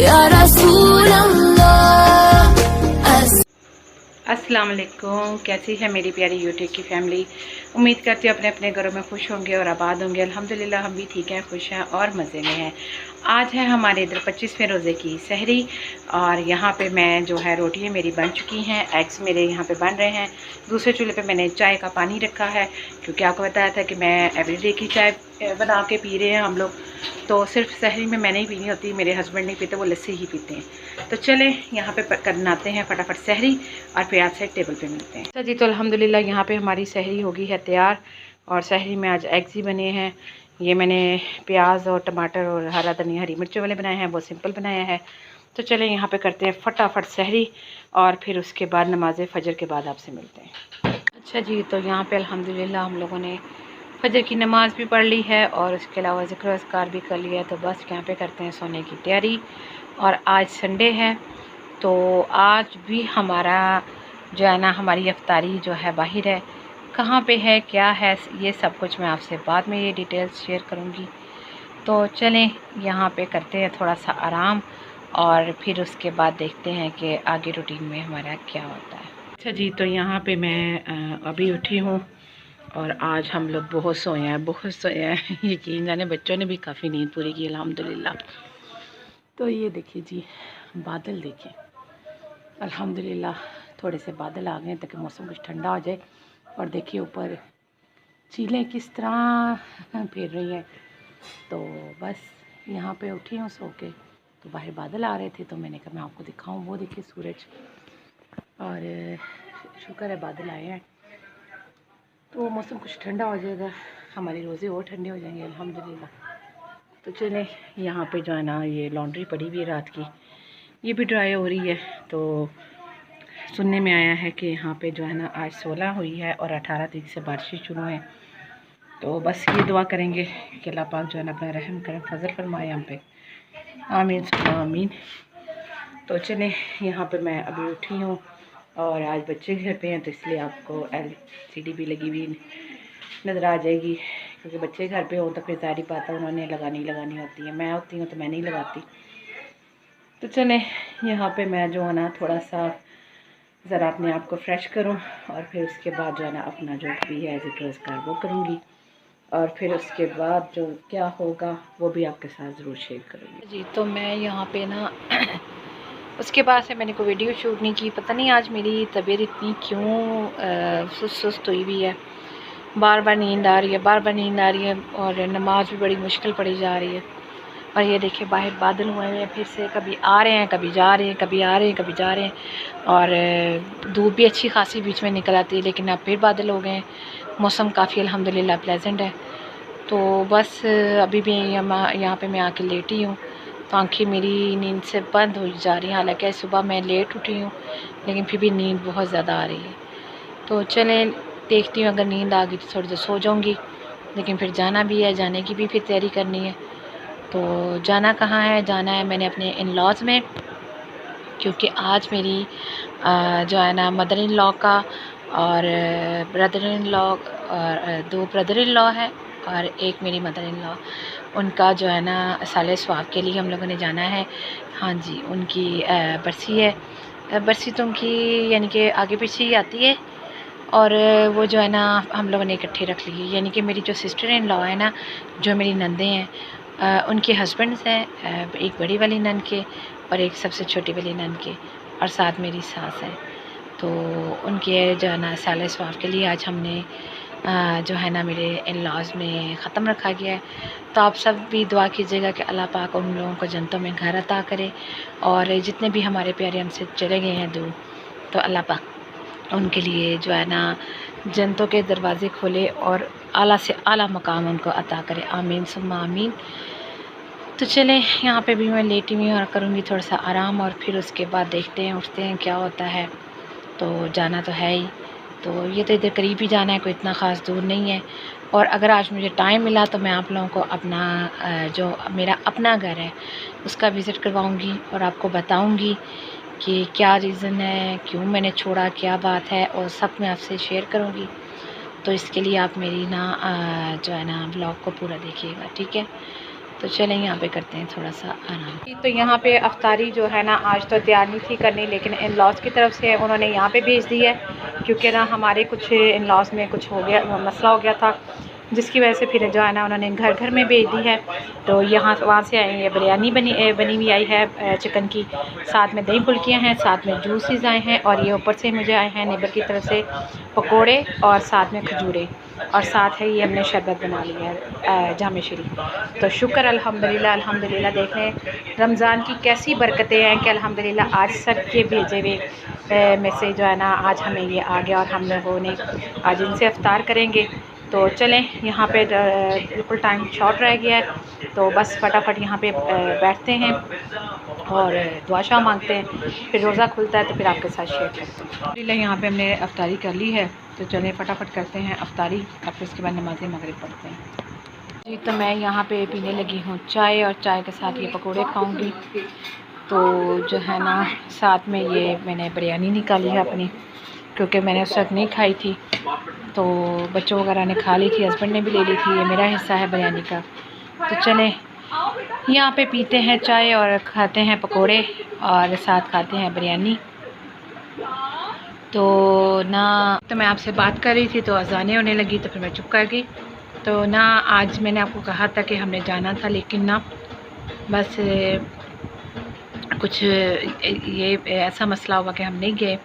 या रसूल अल्लाह। अस्सलाम वालेकुम, कैसी है मेरी प्यारी यूट्यूब की फैमिली। उम्मीद करती हूँ अपने अपने घरों में खुश होंगे और आबाद होंगे। अल्हम्दुलिल्लाह हम भी ठीक हैं, खुश हैं और मज़े में हैं। आज है हमारे इधर 25वें रोज़े की सहरी और यहाँ पे मैं जो है रोटियाँ मेरी बन चुकी हैं, एग्स मेरे यहाँ पे बन रहे हैं। दूसरे चूल्हे पे मैंने चाय का पानी रखा है क्योंकि आपको बताया था कि मैं एवरीडे की चाय बना के पी रहे हैं हम लोग, तो सिर्फ सहरी में मैंने ही पीनी होती, मेरे हस्बैंड नहीं पीते, वो लस्सी ही पीते हैं। तो चले यहाँ पे बनाते हैं फटाफट सहरी और फिर आज से टेबल पे मिलते हैं। अच्छा जी, तो अल्हम्दुलिल्लाह यहाँ पे हमारी सहरी हो गई है तैयार और सहरी में आज एग्स ही बने हैं। ये मैंने प्याज और टमाटर और हरा धनिया हरी मिर्चों वाले बनाए हैं, वो सिंपल बनाया है। तो चले यहाँ पे करते हैं फटाफट सहरी और फिर उसके बाद नमाज फजर के बाद आपसे मिलते हैं। अच्छा जी, तो यहाँ पे अल्हम्दुलिल्लाह हम लोगों ने फजर की नमाज़ भी पढ़ ली है और उसके अलावा ज़िक्र अस्कार भी कर लिया है। तो बस यहाँ पे करते हैं सोने की तैयारी। और आज संडे है तो आज भी हमारा जो है ना, हमारी अफ्तारी जो है बाहर है। कहाँ पे है, क्या है, ये सब कुछ मैं आपसे बाद में ये डिटेल्स शेयर करूँगी। तो चलें यहाँ पे करते हैं थोड़ा सा आराम और फिर उसके बाद देखते हैं कि आगे रूटीन में हमारा क्या होता है। अच्छा जी, तो यहाँ पे मैं अभी उठी हूँ और आज हम लोग बहुत सोए हैं, बहुत सोए हैं। यकीन जाने बच्चों ने भी काफ़ी नींद पूरी की अल्हम्दुलिल्लाह। तो ये देखिए जी, बादल देखिए, अल्हम्दुलिल्लाह थोड़े से बादल आ गए ताकि मौसम कुछ ठंडा हो जाए। और देखिए ऊपर चीलें किस तरह फिर रही हैं। तो बस यहाँ पे उठी हूँ सो के, तो बाहर बादल आ रहे थे तो मैंने कहा मैं आपको दिखाऊँ। वो देखिए सूरज, और शुक्र है बादल आए हैं तो मौसम कुछ ठंडा हो जाएगा, हमारे रोज़े और ठंडे हो जाएंगे अल्हम्दुलिल्लाह। तो चले यहाँ पे जो है ना, ये लॉन्ड्री पड़ी हुई है रात की, ये भी ड्राई हो रही है। तो सुनने में आया है कि यहाँ पे जो है ना आज 16 हुई है और 18 तारीख से बारिशें शुरू हैं। तो बस ये दुआ करेंगे कि अल्लाह पाक जो है ना अपना रहम करम फजल फरमाए हम पे, आमीन आमीन। तो चले यहाँ पे मैं अभी उठी हूँ और आज बच्चे घर पे हैं तो इसलिए आपको LCD भी लगी हुई नज़र आ जाएगी, क्योंकि बच्चे घर पे हों तो फिर सारी बातें उन्होंने लगानी होती है। मैं होती हूँ तो मैं नहीं लगाती। तो चले यहाँ पे मैं जो है ना थोड़ा सा ज़रा अपने आप को फ्रेश करूँ और फिर उसके बाद जो है ना अपना जो भी है ज़िक्र अस्कार वो करूँगी और फिर उसके बाद जो क्या होगा वो भी आपके साथ ज़रूर शेयर करूँगी जी। तो मैं यहाँ पे ना उसके बाद से मैंने कोई वीडियो शूट नहीं की। पता नहीं आज मेरी तबीयत इतनी क्यों सुस्त हुई हुई है, बार बार नींद आ रही है, बार बार नींद आ रही है और नमाज भी बड़ी मुश्किल पड़ी जा रही है। और ये देखिए बाहर बादल हुए हैं फिर से, कभी आ रहे हैं कभी जा रहे हैं, कभी आ रहे हैं कभी जा रहे हैं। और धूप भी अच्छी खासी बीच में निकल आती है, लेकिन अब फिर बादल हो गए हैं। मौसम काफ़ी अल्हम्दुलिल्लाह प्लेजेंट है। तो बस अभी भी यहाँ पे मैं आके लेटी हूँ, तो आँखें मेरी नींद से बंद हो जा रही हैं। हालांकि सुबह मैं लेट उठी हूँ लेकिन फिर भी नींद बहुत ज़्यादा आ रही है। तो चलें देखती हूँ, अगर नींद आ गई तो थोड़ी देर सो जाऊँगी, लेकिन फिर जाना भी है, जाने की भी फिर तैयारी करनी है। तो जाना कहाँ है, जाना है मैंने अपने इन लॉज़ में, क्योंकि आज मेरी जो है ना मदर इन लॉ का और ब्रदर इन लॉ और 2 ब्रदर इन लॉ है और एक मेरी मदर इन लॉ, उनका जो है ना साले स्वाब के लिए हम लोगों ने जाना है। हाँ जी, उनकी बरसी है। बरसी तो उनकी यानी कि आगे पीछे ही आती है और वो जो है ना हम लोगों ने इकट्ठे रख ली है। यानी कि मेरी जो सिस्टर इन लॉ है ना, जो मेरी नंदे हैं, उनके हस्बैंड्स हैं, एक बड़ी वाली नंद के और एक सबसे छोटी वाली नंद के, और साथ मेरी सास है। तो उनके जो है ना साले स्वाब के लिए आज हमने जो है ना मेरे इन लॉज़ में ख़त्म रखा गया है। तो आप सब भी दुआ कीजिएगा कि अल्लाह पाक उन लोगों को जन्नतों में घर अता करे, और जितने भी हमारे प्यारे हमसे चले गए हैं दूर, तो अल्लाह पाक उनके लिए जो है ना जन्नतों के दरवाज़े खोले और आला से आला मकाम उनको अता करे, आमीन सुम्मा आमीन। तो चलें यहाँ पे भी मैं लेटी हुई और करूँगी थोड़ा सा आराम और फिर उसके बाद देखते हैं उठते हैं क्या होता है। तो जाना तो है ही, तो ये तो इधर करीब ही जाना है, कोई इतना ख़ास दूर नहीं है। और अगर आज मुझे टाइम मिला तो मैं आप लोगों को अपना जो मेरा अपना घर है उसका विज़िट करवाऊँगी और आपको बताऊँगी कि क्या रीज़न है, क्यों मैंने छोड़ा, क्या बात है, और सब मैं आपसे शेयर करूँगी। तो इसके लिए आप मेरी ना जो है ना ब्लॉग को पूरा देखिएगा, ठीक है। तो चलें यहाँ पे करते हैं थोड़ा सा आराम। तो यहाँ पे अफ्तारी जो है ना आज तो तैयार नहीं थी करनी, लेकिन इन लॉज की तरफ से उन्होंने यहाँ पे भेज दी है, क्योंकि ना हमारे कुछ इन लॉज में कुछ हो गया, मसला हो गया था, जिसकी वजह से फिर जो है ना उन्होंने घर घर में भेज दी है। तो यहाँ वहाँ से आई है बिरयानी बनी हुई आई है चिकन की, साथ में दही फुल्कियाँ हैं, साथ में जूसेस आए हैं, और ये ऊपर से मुझे आए हैं नेबर की तरफ से पकोड़े और साथ में खजूरें, और साथ है ये हमने शरबत बना लिया है जामे शरीफ। तो शुक्र अल्हम्दुलिल्लाह देख लें रमज़ान की कैसी बरकतें हैं कि अल्हम्दुलिल्लाह आज सब के भेजे हुए में से जो है ना आज हमें ये आ गया, और हम लोगों ने आज इनसे इफ्तार करेंगे। तो चलें यहाँ पे बिल्कुल टाइम शॉर्ट रह गया है, तो बस फटाफट यहाँ पे बैठते हैं और दुआ शाह मांगते हैं, फिर रोज़ा खुलता है तो फिर आपके साथ शेयर करते हैं। यहाँ पे हमने अफ्तारी कर ली है, तो चलें फटाफट करते हैं अफ्तारी, और फिर उसके बाद नमाज़ मगरिब पढ़ते हैं जी। तो मैं यहाँ पे पीने लगी हूँ चाय, और चाय के साथ ये पकोड़े खाऊँगी। तो जो है ना साथ में ये मैंने बिरयानी निकाली है अपनी, क्योंकि मैंने उस वक्त नहीं खाई थी, तो बच्चों वगैरह ने खा ली थी, हस्बैंड ने भी ले ली थी, ये मेरा हिस्सा है बिरयानी का। तो चलें यहाँ पे पीते हैं चाय और खाते हैं पकोड़े, और साथ खाते हैं बिरयानी। तो ना तो मैं आपसे बात कर रही थी तो अज़ानें होने लगी, तो फिर मैं चुप कर गई। तो ना आज मैंने आपको कहा था कि हमने जाना था, लेकिन ना बस कुछ ये ऐसा मसला हुआ कि हम नहीं गए।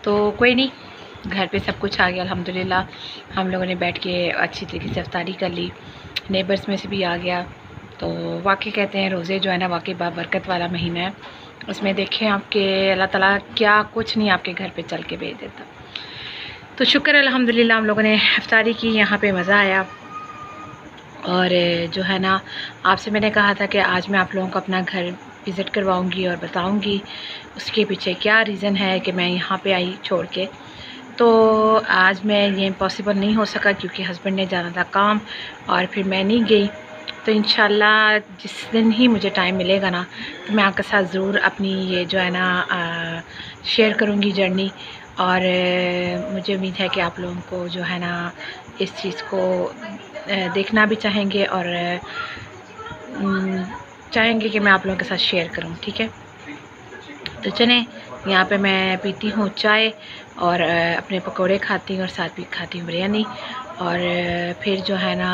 तो कोई नहीं, घर पे सब कुछ आ गया अल्हम्दुलिल्लाह। हम लोगों ने बैठ के अच्छी तरीके से इफ्तारी कर ली, नेबर्स में से भी आ गया। तो वाकई कहते हैं रोज़े जो है ना वाकई बाबरकत वाला महीना है, उसमें देखें आपके अल्लाह ताला क्या कुछ नहीं आपके घर पे चल के भेज देता। तो शुक्र अल्हम्दुलिल्लाह हम लोगों ने इफ्तारी की, यहाँ पे मज़ा आया। और जो है ना आपसे मैंने कहा था कि आज मैं आप लोगों को अपना घर विज़िट करवाऊँगी और बताऊँगी उसके पीछे क्या रीज़न है कि मैं यहाँ पे आई छोड़ के। तो आज मैं ये पॉसिबल नहीं हो सका, क्योंकि हस्बैंड ने जाना था काम और फिर मैं नहीं गई। तो इंशाल्लाह जिस दिन ही मुझे टाइम मिलेगा ना, तो मैं आपके साथ ज़रूर अपनी ये जो है ना शेयर करूँगी जर्नी। और मुझे उम्मीद है कि आप लोगों को जो है ना इस चीज़ को देखना भी चाहेंगे, और चाहेंगे कि मैं आप लोगों के साथ शेयर करूँ, ठीक है। तो चलें यहाँ पे मैं पीती हूँ चाय और अपने पकोड़े खाती हूँ, और साथ भी खाती हूँ बिरयानी। और फिर जो है ना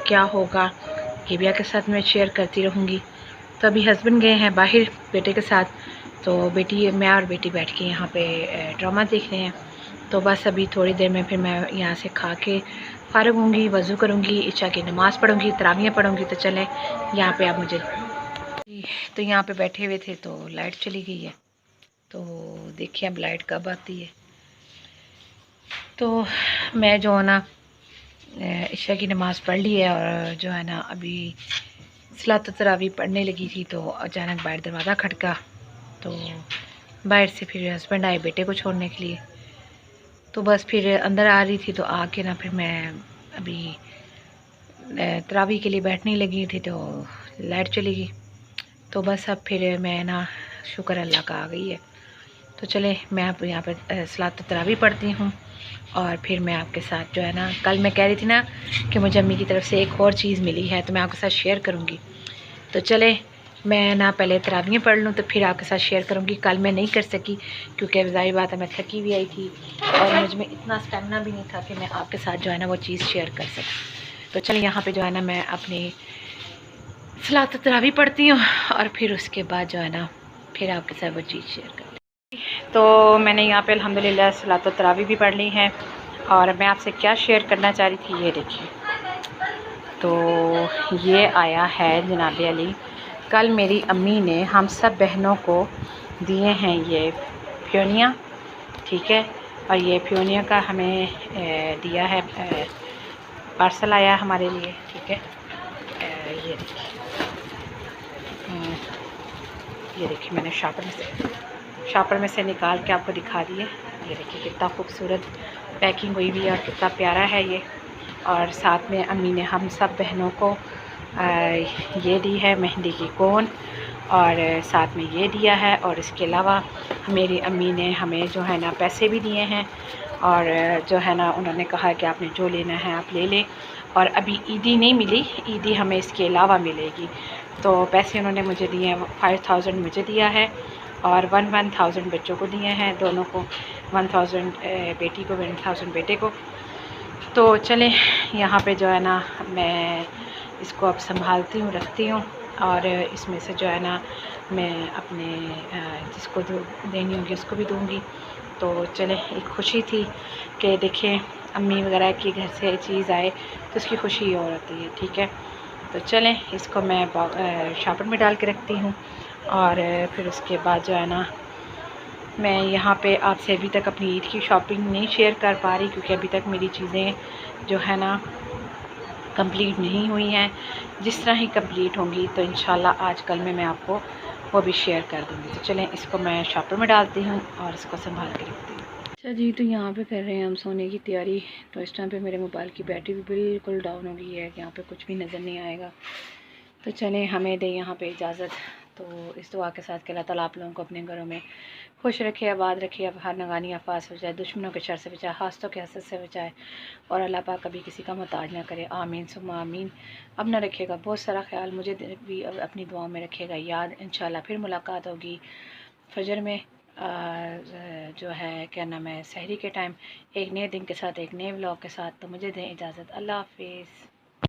क्या होगा ये भी आपके साथ मैं शेयर करती रहूँगी। तो अभी हस्बैंड गए हैं बाहर बेटे के साथ, तो मैं और बेटी बैठ के यहाँ पे ड्रामा देख रहे हैं। तो बस अभी थोड़ी देर में फिर मैं यहाँ से खा के फ़ारिग होंगी, वज़ू करूँगी, इशा की नमाज़ पढ़ूँगी, तरावियाँ पढ़ूँगी। तो चलें यहाँ पे आप मुझे तो यहाँ पे बैठे हुए थे तो लाइट चली गई है, तो देखिए अब लाइट कब आती है। तो मैं जो है ना इशा की नमाज़ पढ़ ली है, और जो है ना अभी सलात तरावी पढ़ने लगी थी, तो अचानक बाहर दरवाज़ा खटका। तो बाहर से फिर हस्बैंड आए बेटे को छोड़ने के लिए, तो बस फिर अंदर आ रही थी, तो आके ना फिर मैं अभी तरावी के लिए बैठने लगी थी, तो लाइट चली गई। तो बस अब फिर मैं ना शुक्र अल्लाह का आ गई है। तो चले मैं अब यहाँ पर सलात तरावी पढ़ती हूँ, और फिर मैं आपके साथ जो है ना कल मैं कह रही थी ना कि मुझे अम्मी की तरफ से एक और चीज़ मिली है, तो मैं आपके साथ शेयर करूँगी। तो चले मैं ना पहले तरावियाँ पढ़ लूँ, तो फिर आपके साथ शेयर करूँगी। कल मैं नहीं कर सकी क्योंकि ज़ाहिर बात है मैं थकी हुई आई थी, और मुझ में इतना स्टेमिना भी नहीं था कि मैं आपके साथ जो है ना वो चीज़ शेयर कर सकूँ। तो चलिए यहाँ पे जो है ना मैं अपनी सलात तरावी पढ़ती हूँ, और फिर उसके बाद जो है ना फिर आपके साथ वो चीज़ शेयर करती हूँ। तो मैंने यहाँ पे अल्हम्दुलिल्लाह सलात तरावी भी पढ़ ली है, और मैं आपसे क्या शेयर करना चाह रही थी ये देखिए। तो ये आया है जनाब अली, कल मेरी अम्मी ने हम सब बहनों को दिए हैं ये फ्योनिया, ठीक है। और ये फ्योनिया का हमें दिया है, पार्सल आया हमारे लिए, ठीक है। ये देखिए मैंने शापर में से निकाल के आपको दिखा दिए, ये देखिए कितना खूबसूरत पैकिंग हुई हुई है और कितना प्यारा है ये। और साथ में अम्मी ने हम सब बहनों को ये दी है मेहंदी की कोन, और साथ में ये दिया है। और इसके अलावा मेरी अम्मी ने हमें जो है ना पैसे भी दिए हैं, और जो है ना उन्होंने कहा कि आपने जो लेना है आप ले लें। और अभी ईदी नहीं मिली, ईदी हमें इसके अलावा मिलेगी। तो पैसे उन्होंने मुझे दिए हैं, 5000 मुझे दिया है और 1000 बच्चों को दिए हैं, दोनों को 1000 बेटी को 1000 बेटे को। तो चलें यहाँ पे जो है ना मैं इसको अब संभालती हूँ, रखती हूँ, और इसमें से जो है ना मैं अपने जिसको देनी होगी उसको भी दूँगी। तो चलें, एक खुशी थी कि देखें अम्मी वगैरह के घर से चीज़ आए तो उसकी खुशी और होती है। ठीक है, तो चलें इसको मैं शॉपर में डाल के रखती हूँ। और फिर उसके बाद जो है ना मैं यहाँ पे आपसे अभी तक अपनी ईद की शॉपिंग नहीं शेयर कर पा रही, क्योंकि अभी तक मेरी चीज़ें जो है ना कंप्लीट नहीं हुई हैं। जिस तरह ही कंप्लीट होंगी तो इंशाल्लाह आज कल में मैं आपको वो भी शेयर कर दूँगी। तो चलें इसको मैं शॉपर में डालती हूँ और इसको संभाल के रखती हूँ। अच्छा जी, तो यहाँ पे कर रहे हैं हम सोने की तैयारी। तो इस टाइम पे मेरे मोबाइल की बैटरी भी बिल्कुल डाउन हो गई है, यहाँ पे कुछ भी नज़र नहीं आएगा। तो चलें हमें दे यहाँ पे इजाज़त। तो इस दुआ के साथ कि अल्लाह ताला आप लोगों को अपने घरों में खुश रखे, आबाद रखे, अब हर नगानी आफास बचाए, दुश्मनों के शर से बचाए, हासतों के हसद से बचाए, और अल्लाह पाक कभी किसी का मोहताज ना करे। आमीन सुम्मा आमीन। अब ना रखिएगा बहुत सारा ख्याल, मुझे भी अपनी दुआओं में रखिएगा याद। इंशाल्लाह फिर मुलाकात होगी फजर में, जो है क्या नाम है सहरी के टाइम, एक नए दिन के साथ, एक नए व्लॉग के साथ। तो मुझे दें इजाज़त, अल्लाह हाफिज़।